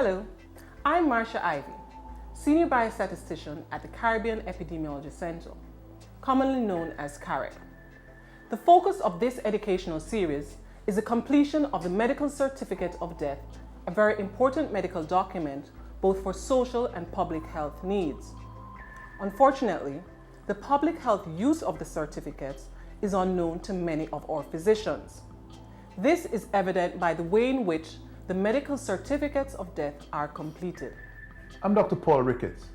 Hello, I'm Marcia Ivy, Senior Biostatistician at the Caribbean Epidemiology Center, commonly known as CAREP. The focus of this educational series is the completion of the Medical Certificate of Death, a very important medical document both for social and public health needs. Unfortunately, the public health use of the certificates is unknown to many of our physicians. This is evident by the way in which the medical certificates of death are completed. I'm Dr. Paul Ricketts,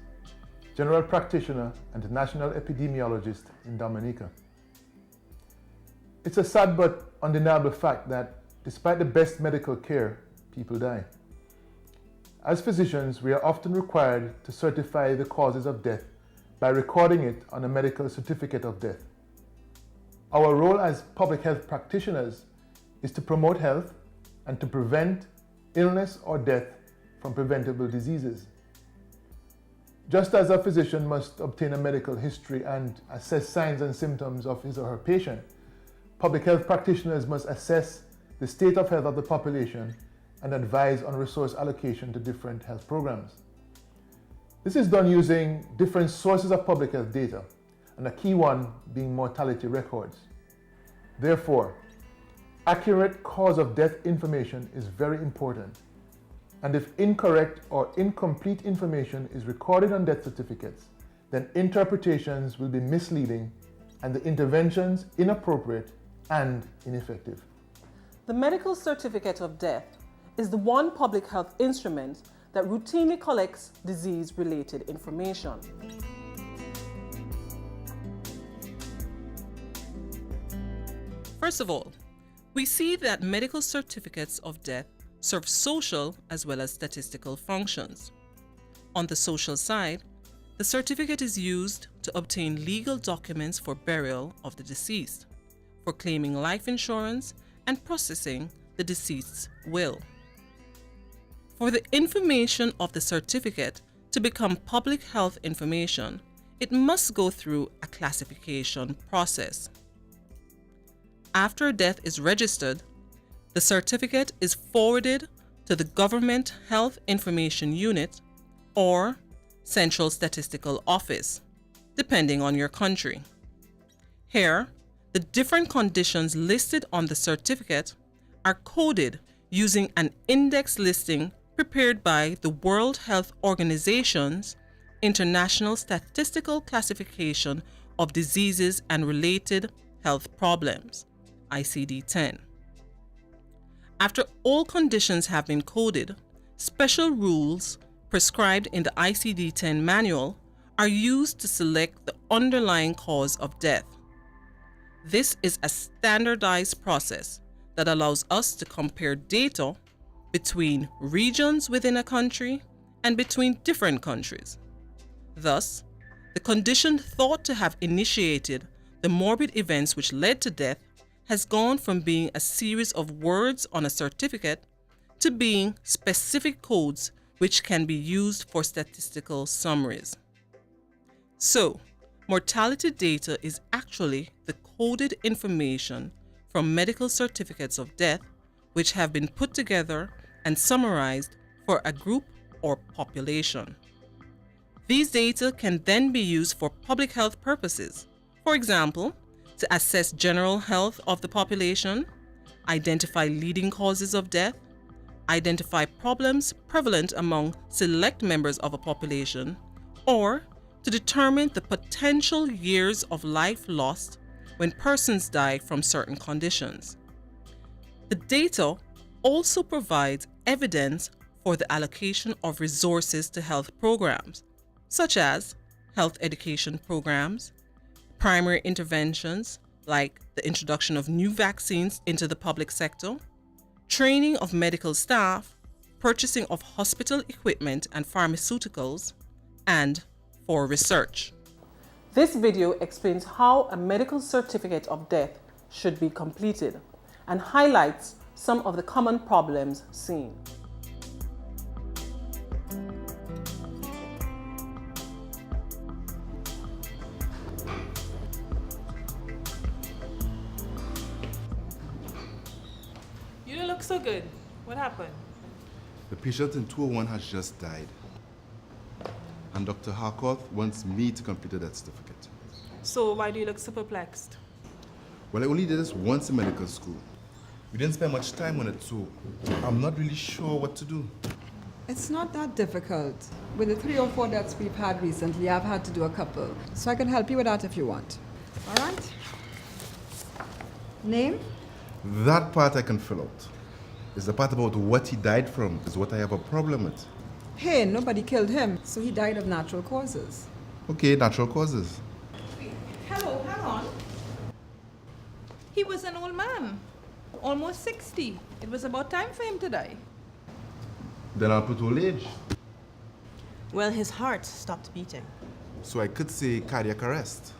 General Practitioner and National Epidemiologist in Dominica. It's a sad but undeniable fact that despite the best medical care, people die. As physicians, we are often required to certify the causes of death by recording it on a medical certificate of death. Our role as public health practitioners is to promote health and to prevent illness or death from preventable diseases. Just as a physician must obtain a medical history and assess signs and symptoms of his or her patient, public health practitioners must assess the state of health of the population and advise on resource allocation to different health programs. This is done using different sources of public health data, and a key one being mortality records. Therefore, accurate cause of death information is very important, and if incorrect or incomplete information is recorded on death certificates, then interpretations will be misleading and the interventions inappropriate and ineffective. The Medical Certificate of Death is the one public health instrument that routinely collects disease-related information. First of all, we see that medical certificates of death serve social as well as statistical functions. On the social side, the certificate is used to obtain legal documents for burial of the deceased, for claiming life insurance, and processing the deceased's will. For the information of the certificate to become public health information, it must go through a classification process. After a death is registered, the certificate is forwarded to the Government Health Information Unit or Central Statistical Office, depending on your country. Here, the different conditions listed on the certificate are coded using an index listing prepared by the World Health Organization's International Statistical Classification of Diseases and Related Health Problems, ICD-10. After all conditions have been coded, special rules prescribed in the ICD-10 manual are used to select the underlying cause of death. This is a standardized process that allows us to compare data between regions within a country and between different countries. Thus, the condition thought to have initiated the morbid events which led to death has gone from being a series of words on a certificate to being specific codes which can be used for statistical summaries. So, mortality data is actually the coded information from medical certificates of death which have been put together and summarized for a group or population. These data can then be used for public health purposes. For example, to assess general health of the population, identify leading causes of death, identify problems prevalent among select members of a population, or to determine the potential years of life lost when persons die from certain conditions. The data also provides evidence for the allocation of resources to health programs, such as health education programs, primary interventions like the introduction of new vaccines into the public sector, training of medical staff, purchasing of hospital equipment and pharmaceuticals, and for research. This video explains how a medical certificate of death should be completed and highlights some of the common problems seen. You don't look so good. What happened? The patient in 201 has just died. And Dr. Harcourt wants me to complete a death certificate. So why do you look so perplexed? Well, I only did this once in medical school. We didn't spend much time on it, so I'm not really sure what to do. It's not that difficult. With the 3 or 4 deaths we've had recently, I've had to do a couple. So I can help you with that if you want. All right? Name? That part I can fill out. It's the part about what he died from is what I have a problem with. Hey, nobody killed him, so he died of natural causes. Okay, natural causes. Hello, hang on. He was an old man, almost 60. It was about time for him to die. Then I'll put old age. Well, his heart stopped beating. So I could say cardiac arrest.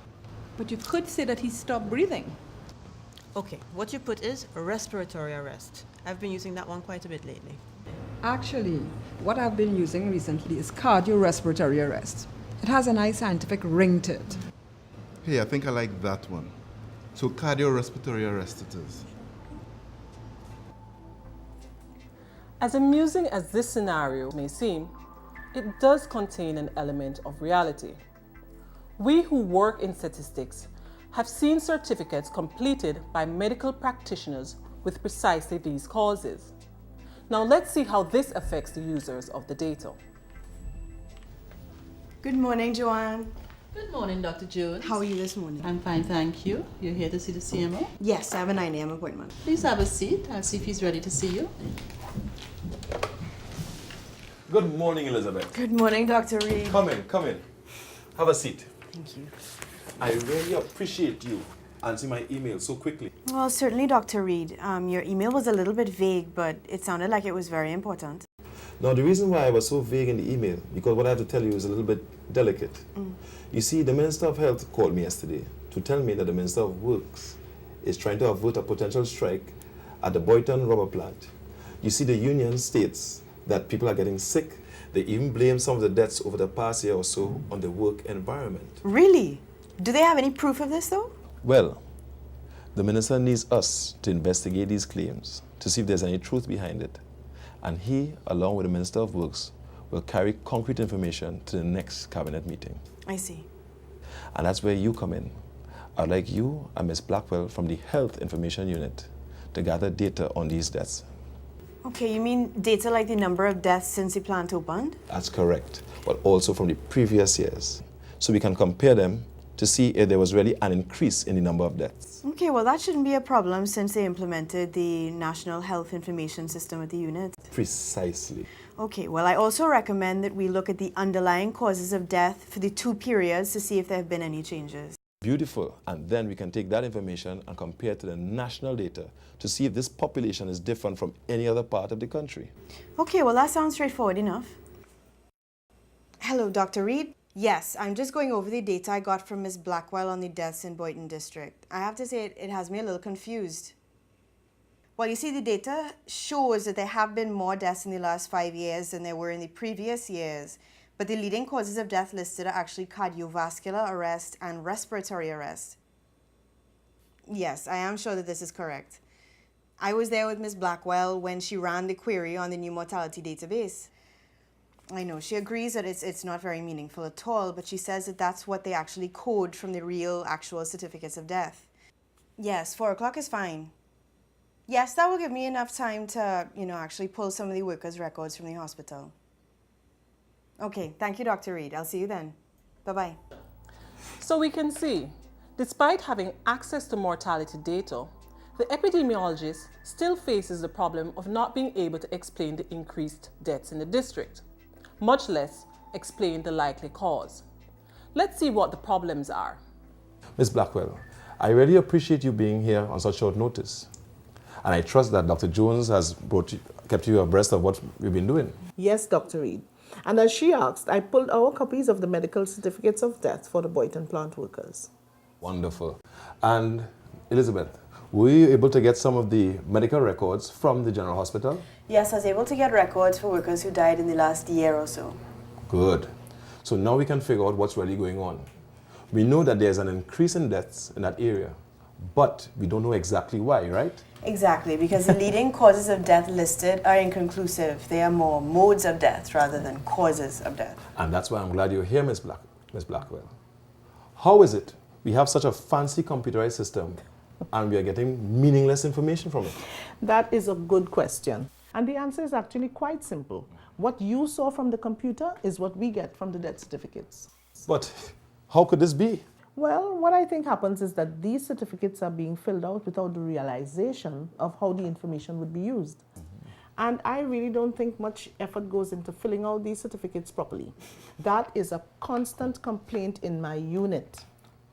But you could say that he stopped breathing. Okay, what you put is respiratory arrest. I've been using that one quite a bit lately. Actually, what I've been using recently is cardiorespiratory arrest. It has a nice scientific ring to it. Hey, I think I like that one. So cardiorespiratory arrest it is. As amusing as this scenario may seem, it does contain an element of reality. We who work in statistics have seen certificates completed by medical practitioners with precisely these causes. Now let's see how this affects the users of the data. Good morning, Joanne. Good morning, Dr. Jones. How are you this morning? I'm fine, thank you. You're here to see the CMO? Yes, I have a 9 a.m. appointment. Please have a seat. I'll see if he's ready to see you. Good morning, Elizabeth. Good morning, Dr. Reed. Come in, come in. Have a seat. Thank you. I really appreciate you answering my email so quickly. Well, certainly, Dr. Reed. Your email was a little bit vague, but it sounded like it was very important. Now, the reason why I was so vague in the email, because what I have to tell you is a little bit delicate. You see, the Minister of Health called me yesterday to tell me that the Minister of Works is trying to avert a potential strike at the Boynton rubber plant. You see, the union states that people are getting sick. They even blame some of the deaths over the past year or so on the work environment. Really? Do they have any proof of this, though? Well, the minister needs us to investigate these claims to see if there's any truth behind it. And he, along with the Minister of Works, will carry concrete information to the next cabinet meeting. I see. And that's where you come in. I'd like you and Ms. Blackwell from the Health Information Unit to gather data on these deaths. Okay, you mean data like the number of deaths since the plant opened? That's correct, but also from the previous years. So we can compare them to see if there was really an increase in the number of deaths. Okay, well, that shouldn't be a problem since they implemented the National Health Information System at the unit. Precisely. Okay, well, I also recommend that we look at the underlying causes of death for the 2 periods to see if there have been any changes. Beautiful. And then we can take that information and compare it to the national data to see if this population is different from any other part of the country. Okay, well, that sounds straightforward enough. Hello, Dr. Reed. Yes, I'm just going over the data I got from Ms. Blackwell on the deaths in Boynton District. I have to say it has me a little confused. Well, you see, the data shows that there have been more deaths in the last 5 years than there were in the previous years. But the leading causes of death listed are actually cardiovascular arrest and respiratory arrest. Yes, I am sure that this is correct. I was there with Ms. Blackwell when she ran the query on the new mortality database. I know, she agrees that it's not very meaningful at all, but she says that that's what they actually code from the real, actual certificates of death. Yes, 4 o'clock is fine. Yes, that will give me enough time to, actually pull some of the workers' records from the hospital. Okay, thank you, Dr. Reed. I'll see you then. Bye-bye. So we can see, despite having access to mortality data, the epidemiologist still faces the problem of not being able to explain the increased deaths in the district, much less explain the likely cause. Let's see what the problems are. Ms. Blackwell, I really appreciate you being here on such short notice. And I trust that Dr. Jones has kept you abreast of what we've been doing. Yes, Dr. Reed. And as she asked, I pulled our copies of the medical certificates of death for the Boynton plant workers. Wonderful. And Elizabeth, were you able to get some of the medical records from the General Hospital? Yes, I was able to get records for workers who died in the last year or so. Good. So now we can figure out what's really going on. We know that there's an increase in deaths in that area, But we don't know exactly why, right? Exactly, because the leading causes of death listed are inconclusive. They are more modes of death rather than causes of death. And that's why I'm glad you're here, Miss Blackwell. How is it we have such a fancy computerized system and we are getting meaningless information from it? That is a good question. And the answer is actually quite simple. What you saw from the computer is what we get from the death certificates. But how could this be? Well, what I think happens is that these certificates are being filled out without the realization of how the information would be used. And I really don't think much effort goes into filling out these certificates properly. That is a constant complaint in my unit.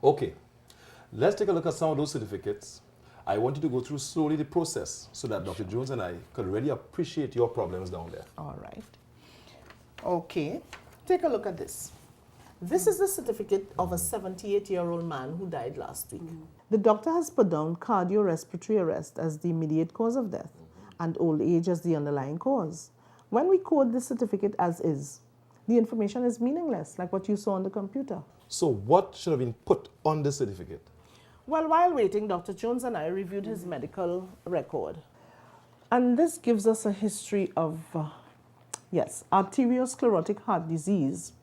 Okay, let's take a look at some of those certificates. I want you to go through slowly the process so that Dr. Jones and I could really appreciate your problems down there. All right. Okay, take a look at this. This is the certificate of a 78-year-old man who died last week. The doctor has put down cardiorespiratory arrest as the immediate cause of death and old age as the underlying cause. When we code this certificate as is, the information is meaningless, like what you saw on the computer. So what should have been put on this certificate? Well, while waiting, Dr. Jones and I reviewed his medical record. And this gives us a history of, arteriosclerotic heart disease,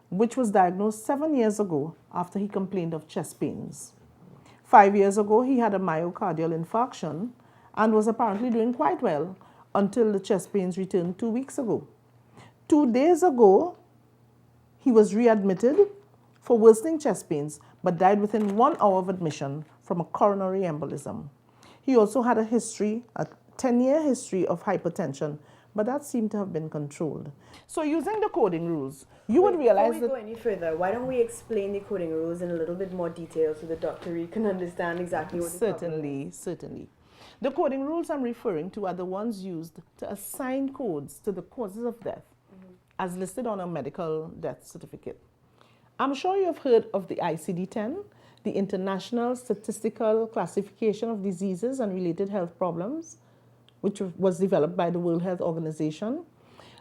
which was diagnosed 7 years ago after he complained of chest pains. 5 years ago, he had a myocardial infarction and was apparently doing quite well until the chest pains returned 2 weeks ago. 2 days ago, he was readmitted for worsening chest pains, but died within 1 hour of admission from a coronary embolism. He also had a 10-year history of hypertension, but that seemed to have been controlled. So using the coding rules, you would realize that... Before we go any further, why don't we explain the coding rules in a little bit more detail so the doctor can understand exactly what the problem is? Certainly. The coding rules I'm referring to are the ones used to assign codes to the causes of death as listed on a medical death certificate. I'm sure you've heard of the ICD-10, the International Statistical Classification of Diseases and Related Health Problems, which was developed by the World Health Organization.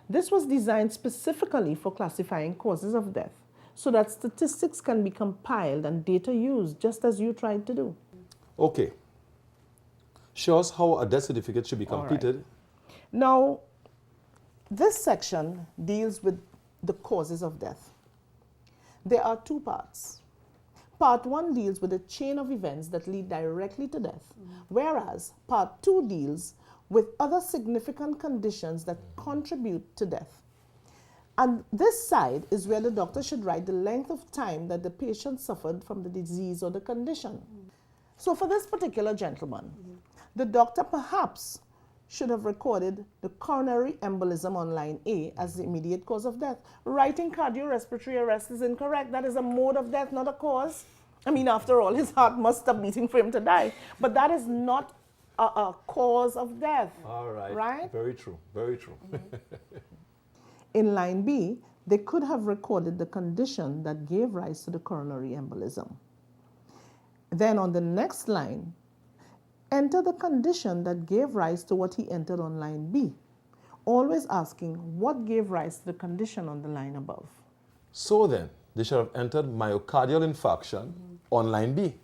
This was designed specifically for classifying causes of death so that statistics can be compiled and data used just as you tried to do. Okay. Show us how a death certificate should be completed. Right. Now, this section deals with the causes of death. There are 2 parts. Part 1 deals with a chain of events that lead directly to death, whereas Part 2 deals with other significant conditions that contribute to death. And this side is where the doctor should write the length of time that the patient suffered from the disease or the condition. So for this particular gentleman, the doctor perhaps should have recorded the coronary embolism on line A as the immediate cause of death. Writing cardiorespiratory arrest is incorrect. That is a mode of death, not a cause. I mean, after all, his heart must stop beating for him to die. But that is not a cause of death. All right. Right? Very true. Very true. In line B, they could have recorded the condition that gave rise to the coronary embolism. Then on the next line, enter the condition that gave rise to what he entered on line B, always asking what gave rise to the condition on the line above. So then, they should have entered myocardial infarction on line B.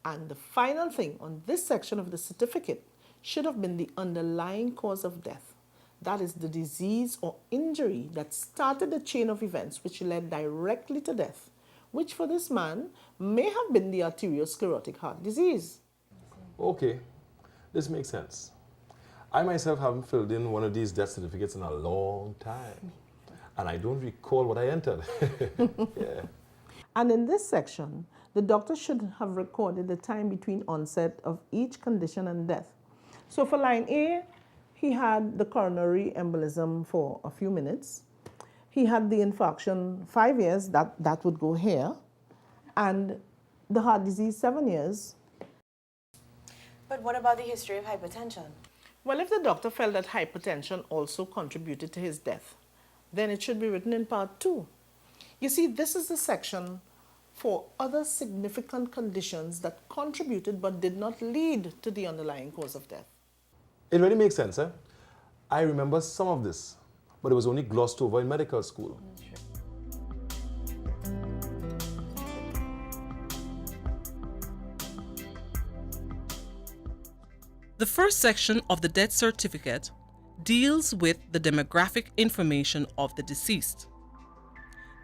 And the final thing on this section of the certificate should have been the underlying cause of death. That is the disease or injury that started the chain of events which led directly to death, which for this man may have been the arteriosclerotic heart disease. Okay, this makes sense. I myself haven't filled in one of these death certificates in a long time, and I don't recall what I entered. Yeah. And in this section, the doctor should have recorded the time between onset of each condition and death. So for line A, he had the coronary embolism for a few minutes. He had the infarction 5 years, that would go here, and the heart disease 7 years. But what about the history of hypertension? Well, if the doctor felt that hypertension also contributed to his death, then it should be written in part 2. You see, this is the section for other significant conditions that contributed but did not lead to the underlying cause of death. It really makes sense, eh? I remember some of this, but it was only glossed over in medical school. The first section of the death certificate deals with the demographic information of the deceased.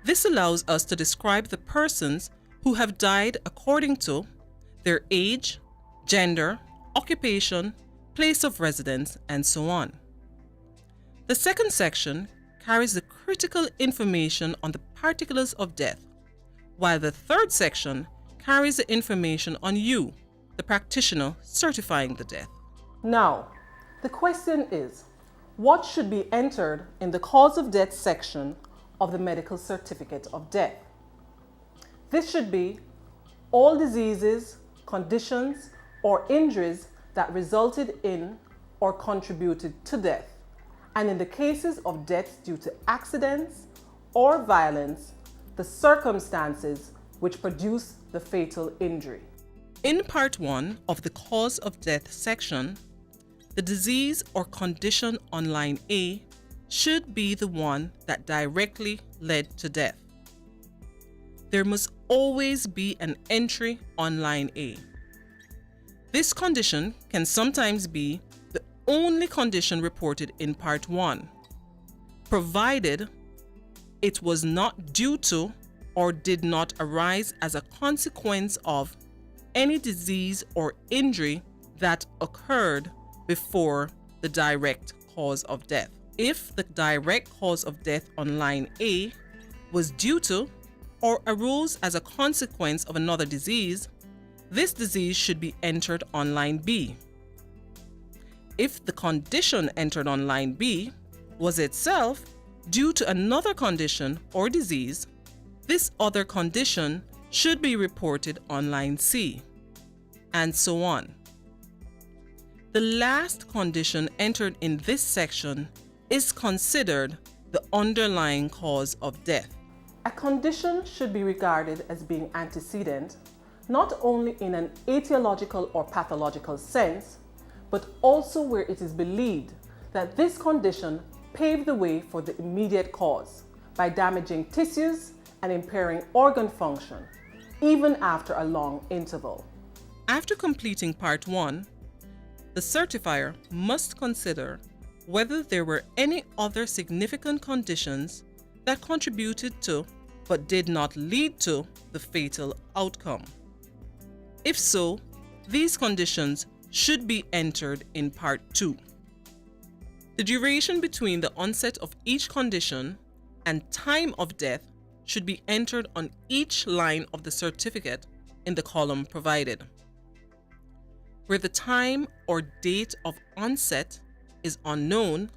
This allows us to describe the persons who have died according to their age, gender, occupation, place of residence, and so on. The second section carries the critical information on the particulars of death, while the third section carries the information on you, the practitioner certifying the death. Now, the question is, what should be entered in the cause of death section of the medical certificate of death? This should be all diseases, conditions, or injuries that resulted in or contributed to death, and in the cases of deaths due to accidents or violence, the circumstances which produce the fatal injury. In Part 1 of the Cause of Death section, the disease or condition on line A should be the one that directly led to death. There must always be an entry on line A. This condition can sometimes be the only condition reported in Part 1, provided it was not due to or did not arise as a consequence of any disease or injury that occurred before the direct cause of death. If the direct cause of death on line A was due to or arose as a consequence of another disease, this disease should be entered on line B. If the condition entered on line B was itself due to another condition or disease, this other condition should be reported on line C, and so on. The last condition entered in this section is considered the underlying cause of death. A condition should be regarded as being antecedent, not only in an etiological or pathological sense, but also where it is believed that this condition paved the way for the immediate cause by damaging tissues and impairing organ function, even after a long interval. After completing Part 1, the certifier must consider whether there were any other significant conditions that contributed to but did not lead to the fatal outcome. If so, these conditions should be entered in Part 2. The duration between the onset of each condition and time of death should be entered on each line of the certificate in the column provided. Where the time or date of onset is unknown,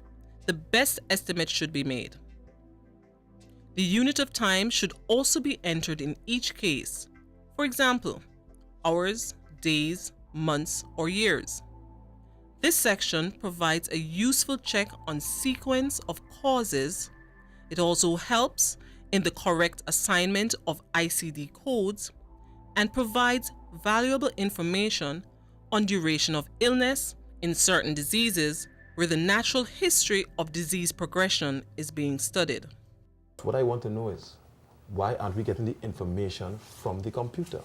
the best estimate should be made. The unit of time should also be entered in each case. For example, hours, days, months, or years. This section provides a useful check on sequence of causes. It also helps in the correct assignment of ICD codes and provides valuable information on duration of illness in certain diseases where the natural history of disease progression is being studied. What I want to know is, why aren't we getting the information from the computer?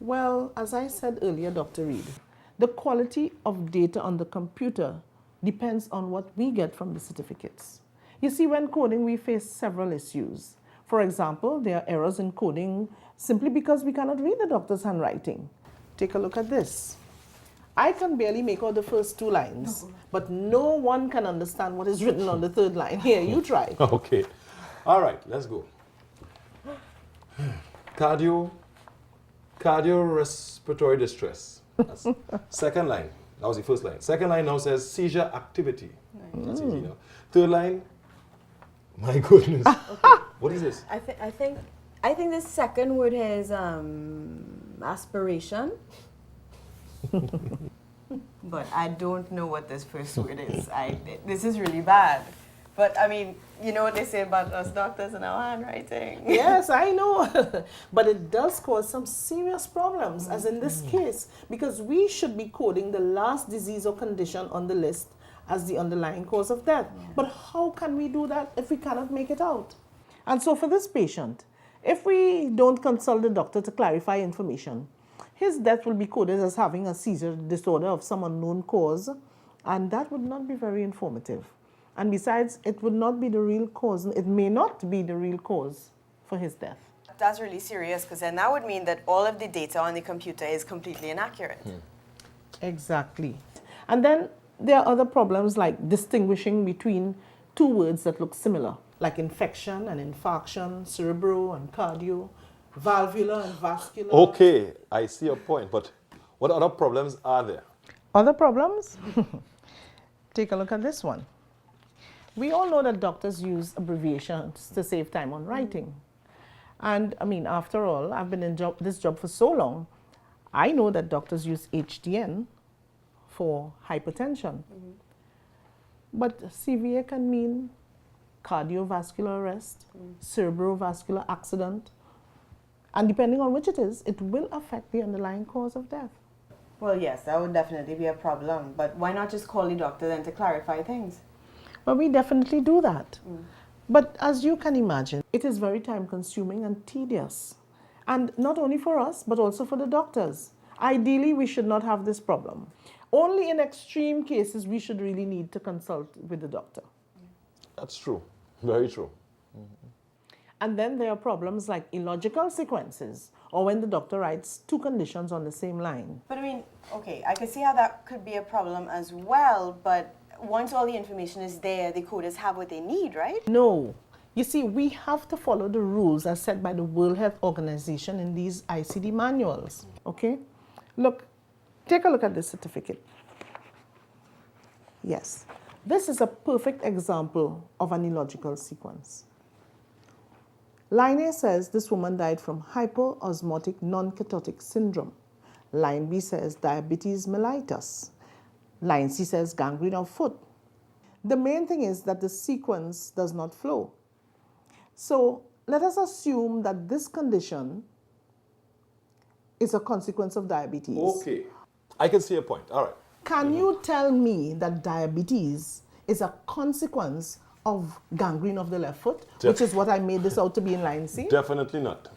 Well, as I said earlier, Dr. Reed, the quality of data on the computer depends on what we get from the certificates. You see, when coding, we face several issues. For example, there are errors in coding simply because we cannot read the doctor's handwriting. Take a look at this. I can barely make out the first two lines, but no one can understand what is written on the third line. Here, you try. Okay. All right, let's go. Cardiorespiratory distress. That's second line. That was the first line. Second line now says seizure activity. That's easy now. Third line, my goodness. What is this? I think the second word is aspiration. But I don't know what this first word is. This is really bad. But I mean, you know what they say about us doctors and our handwriting. Yes, I know. But it does cause some serious problems, as in this case, because we should be coding the last disease or condition on the list as the underlying cause of death. Yeah. But how can we do that if we cannot make it out? And so for this patient, if we don't consult the doctor to clarify information, his death will be coded as having a seizure disorder of some unknown cause, and that would not be very informative. And besides, it would not be the real cause, it may not be the real cause for his death. That's really serious, because then that would mean that all of the data on the computer is completely inaccurate. Exactly. And then there are other problems like distinguishing between two words that look similar, like infection and infarction, cerebro and cardio, valvular and vascular. Okay, I see your point, but what other problems are there? Other problems? Take a look at this one. We all know that doctors use abbreviations to save time on writing. And I mean, after all, I've been in this job for so long, I know that doctors use HDN for hypertension. But CVA can mean cardiovascular arrest, cerebrovascular accident, and depending on which it is, it will affect the underlying cause of death. Well, yes, that would definitely be a problem. But why not just call the doctor then to clarify things? Well, we definitely do that. But as you can imagine, it is very time consuming and tedious. And not only for us, but also for the doctors. Ideally, we should not have this problem. Only in extreme cases, we should really need to consult with the doctor. That's true, very true. And then there are problems like illogical sequences, or when the doctor writes two conditions on the same line. But I mean, okay, I can see how that could be a problem as well, but once all the information is there, the coders have what they need, right? No. You see, we have to follow the rules as set by the World Health Organization in these ICD manuals, okay? Look, take a look at this certificate. Yes, this is a perfect example of an illogical sequence. Line A says this woman died from hyperosmotic non-ketotic syndrome. Line B says diabetes mellitus. Line C says gangrene of foot. The main thing is that the sequence does not flow. So let us assume that this condition is a consequence of diabetes. Okay, I can see your point, all right. Can you tell me that diabetes is a consequence of gangrene of the left foot, which is what I made this out to be in line C? Definitely not.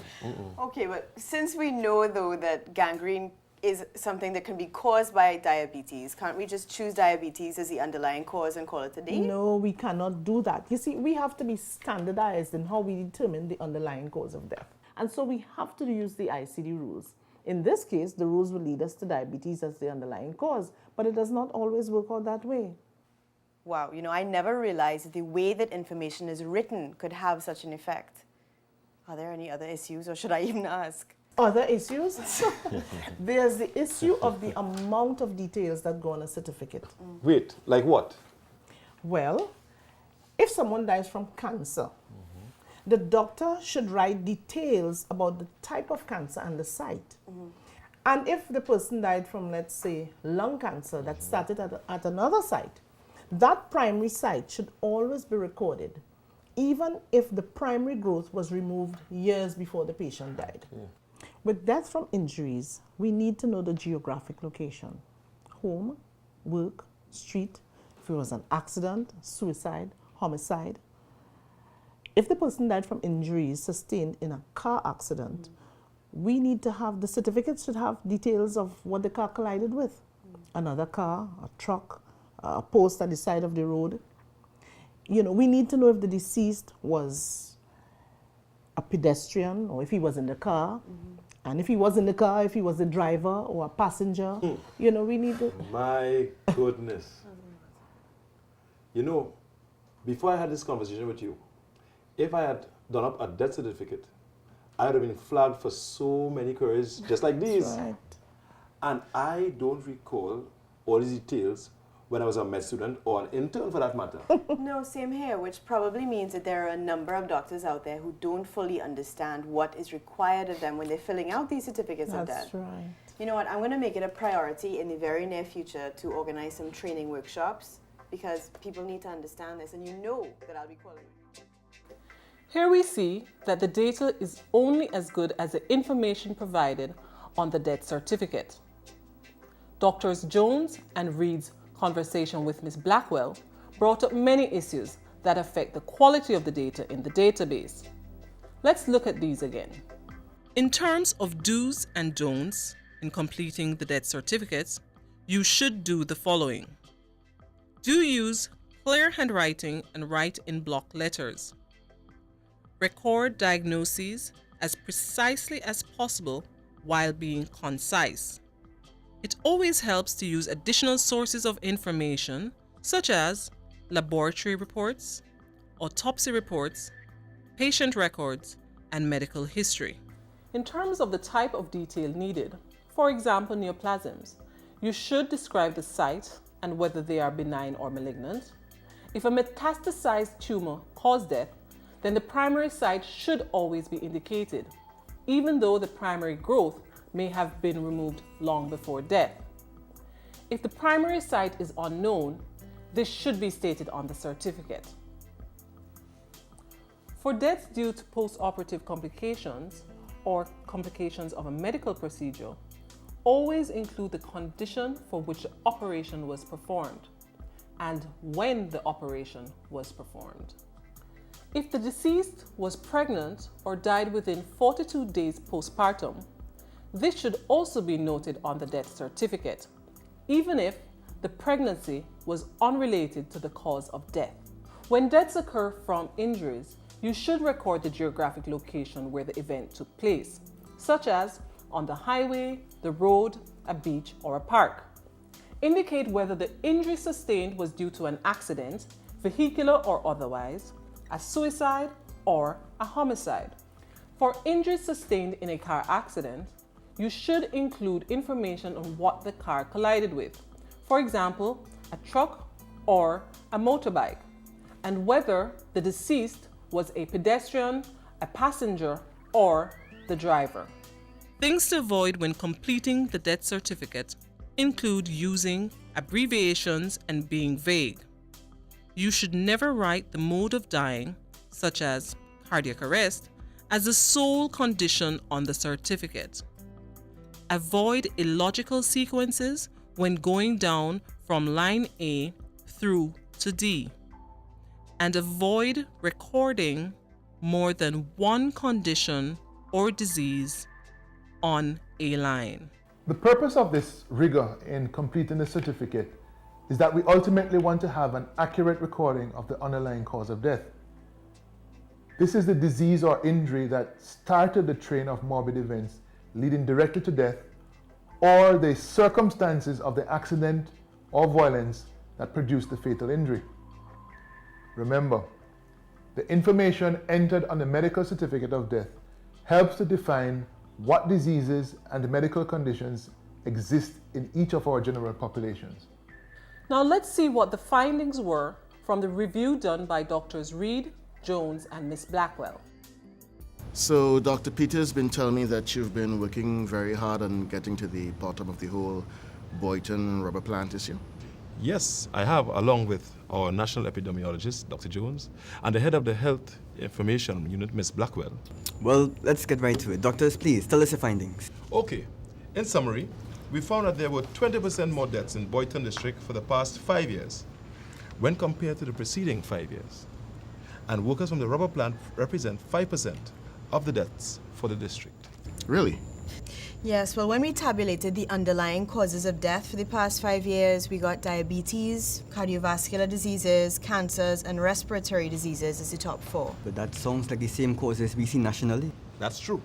Okay, but since we know, though, that gangrene is something that can be caused by diabetes, can't we just choose diabetes as the underlying cause and call it a day? No, we cannot do that. You see, we have to be standardized in how we determine the underlying cause of death. And so we have to use the ICD rules. In this case, the rules will lead us to diabetes as the underlying cause, but it does not always work out that way. Wow, you know, I never realized that the way that information is written could have such an effect. Are there any other issues, or should I even ask? Other issues? There's the issue of the amount of details that go on a certificate. Wait, like what? Well, if someone dies from cancer, the doctor should write details about the type of cancer and the site. And if the person died from, let's say, lung cancer that started at another site, that primary site should always be recorded, even if the primary growth was removed years before the patient died. With death from injuries, we need to know the geographic location: home, work, street, if it was an accident, suicide, homicide. If the person died from injuries sustained in a car accident, we need to have, the certificate should have details of what the car collided with. Another car, a truck, a post at the side of the road. You know, we need to know if the deceased was a pedestrian or if he was in the car. And if he was in the car, if he was a driver or a passenger, you know, we need to... My goodness. You know, before I had this conversation with you, if I had done up a death certificate, I would have been flagged for so many queries just like these. That's right. And I don't recall all these details when I was a med student or an intern for that matter. No, same here, which probably means that there are a number of doctors out there who don't fully understand what is required of them when they're filling out these certificates of death. That's right. You know what, I'm going to make it a priority in the very near future to organize some training workshops, because people need to understand this, and you know that I'll be calling. Here we see that the data is only as good as the information provided on the death certificate. Doctors Jones and Reed's conversation with Ms. Blackwell brought up many issues that affect the quality of the data in the database. Let's look at these again. In terms of do's and don'ts in completing the death certificates, you should do the following. Do use clear handwriting and write in block letters. Record diagnoses as precisely as possible while being concise. It always helps to use additional sources of information such as laboratory reports, autopsy reports, patient records, and medical history. In terms of the type of detail needed, for example neoplasms, you should describe the site and whether they are benign or malignant. If a metastasized tumor caused death, then the primary site should always be indicated, even though the primary growth may have been removed long before death. If the primary site is unknown, this should be stated on the certificate. For deaths due to post-operative complications or complications of a medical procedure, always include the condition for which the operation was performed and when the operation was performed. If the deceased was pregnant or died within 42 days postpartum, this should also be noted on the death certificate, even if the pregnancy was unrelated to the cause of death. When deaths occur from injuries, you should record the geographic location where the event took place, such as on the highway, the road, a beach, or a park. Indicate whether the injury sustained was due to an accident, vehicular or otherwise, a suicide, or a homicide. For injuries sustained in a car accident, you should include information on what the car collided with, for example, a truck or a motorbike, and whether the deceased was a pedestrian, a passenger, or the driver. Things to avoid when completing the death certificate include using abbreviations and being vague. You should never write the mode of dying, such as cardiac arrest, as the sole condition on the certificate. Avoid illogical sequences when going down from line A through to D. And avoid recording more than one condition or disease on a line. The purpose of this rigor in completing the certificate is that we ultimately want to have an accurate recording of the underlying cause of death. This is the disease or injury that started the train of morbid events leading directly to death, or the circumstances of the accident or violence that produced the fatal injury. Remember, the information entered on the medical certificate of death helps to define what diseases and medical conditions exist in each of our general populations. Now let's see what the findings were from the review done by Drs. Reed, Jones, and Ms. Blackwell. So Dr. Peter's been telling me that you've been working very hard on getting to the bottom of the whole Boynton rubber plant issue. Yes, I have, along with our national epidemiologist, Dr. Jones, and the head of the Health Information Unit, Ms. Blackwell. Well, let's get right to it. Doctors, please, tell us your findings. Okay, in summary, we found that there were 20% more deaths in Boynton District for the past 5 years when compared to the preceding 5 years. And workers from the rubber plant represent 5% of the deaths for the district. Really? Yes, well, when we tabulated the underlying causes of death for the past 5 years, we got diabetes, cardiovascular diseases, cancers, and respiratory diseases as the top 4. But that sounds like the same causes we see nationally. That's true.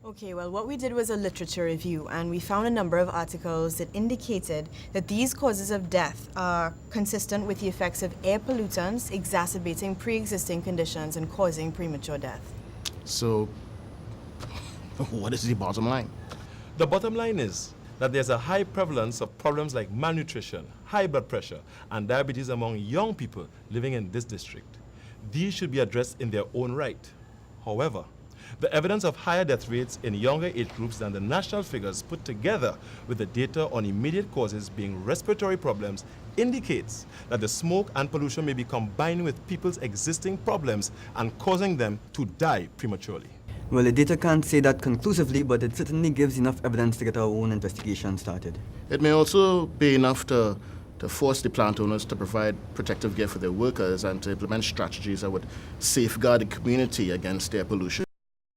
Okay, well, what we did was a literature review, and we found a number of articles that indicated that these causes of death are consistent with the effects of air pollutants exacerbating pre-existing conditions and causing premature death. So, what is the bottom line? The bottom line is that there's a high prevalence of problems like malnutrition, high blood pressure, and diabetes among young people living in this district. These should be addressed in their own right. However, the evidence of higher death rates in younger age groups than the national figures put together with the data on immediate causes being respiratory problems indicates that the smoke and pollution may be combining with people's existing problems and causing them to die prematurely. Well, the data can't say that conclusively, but it certainly gives enough evidence to get our own investigation started. It may also be enough to force the plant owners to provide protective gear for their workers and to implement strategies that would safeguard the community against air pollution.